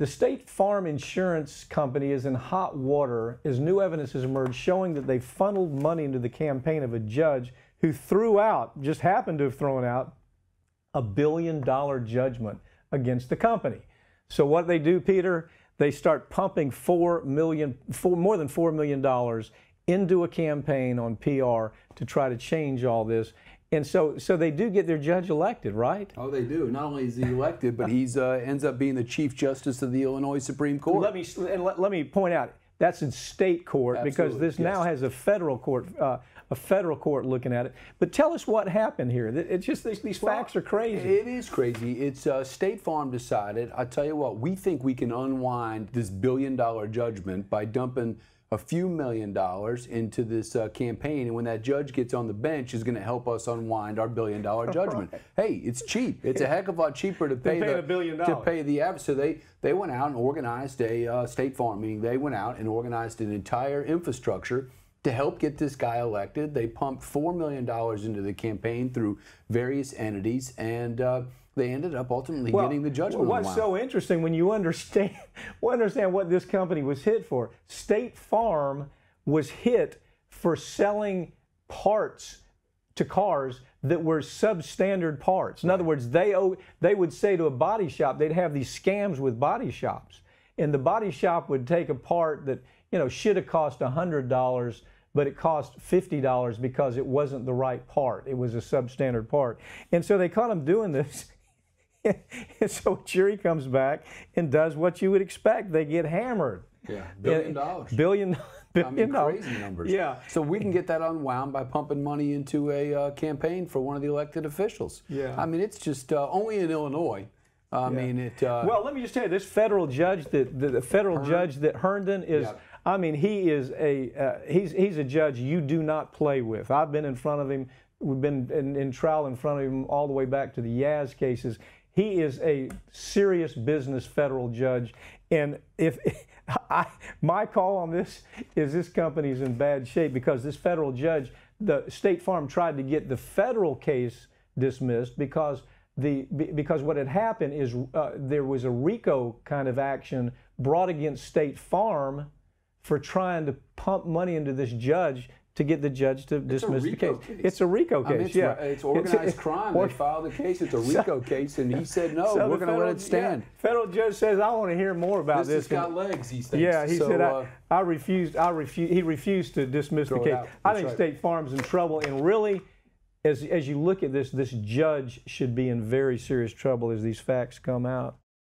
The State Farm Insurance Company is in hot water as new evidence has emerged showing that they funneled money into the campaign of a judge who just happened to have thrown out $1 billion judgment against the company. So what they do, Peter, they start pumping more than $4 million into a campaign on PR to try to change all this. And so they do get their judge elected, right? Oh, they do. Not only is he elected, but he's ends up being the Chief Justice of the Illinois Supreme Court. Let me point out, that's in state court. Absolutely. Because this now has a federal court looking at it. But tell us what happened here. It's just these facts are crazy. It is crazy. It's State Farm decided, I tell you what, we think we can unwind this $1 billion judgment by dumping a few $1 million into this campaign, and when that judge gets on the bench, is going to help us unwind our $1 billion judgment. Right. Hey, it's cheap. It's a heck of a lot cheaper to pay $1 billion. To pay the average. So they went out and organized a State Farm meeting. They went out and organized an entire infrastructure to help get this guy elected. They pumped $4 million into the campaign through various entities, and they ended up ultimately getting the judgment. What's so interesting when you understand what this company was hit for? State Farm was hit for selling parts to cars that were substandard parts. In other words, they would say to a body shop, they'd have these scams with body shops, and the body shop would take a part that should have cost $100, but it cost $50 because it wasn't the right part. It was a substandard part, and so they caught them doing this. And so a jury comes back and does what you would expect. They get hammered. Yeah, $1 billion. Billion. I mean, crazy numbers. Yeah. So we can get that unwound by pumping money into a campaign for one of the elected officials. Yeah. I mean, it's just only in Illinois. I mean, it. Well, let me just tell you, this federal judge, the federal judge that Herndon is. Yeah. I mean, he is he's a judge you do not play with. I've been in front of him. We've been in trial in front of him all the way back to the Yaz cases. He is a serious business federal judge, and my call on this is this company's in bad shape because this federal judge, the State Farm tried to get the federal case dismissed because what had happened is there was a RICO kind of action brought against State Farm for trying to pump money into this judge to get the judge to dismiss the case. It's a RICO case, yeah. It's organized crime. They filed the case. It's a RICO case, and he said, no, we're going to let it stand. Yeah, federal judge says, I want to hear more about this. This has got legs, he thinks. Yeah, he said, I refused. He refused to dismiss the case. I think State Farm's in trouble, and really, as you look at this judge should be in very serious trouble as these facts come out.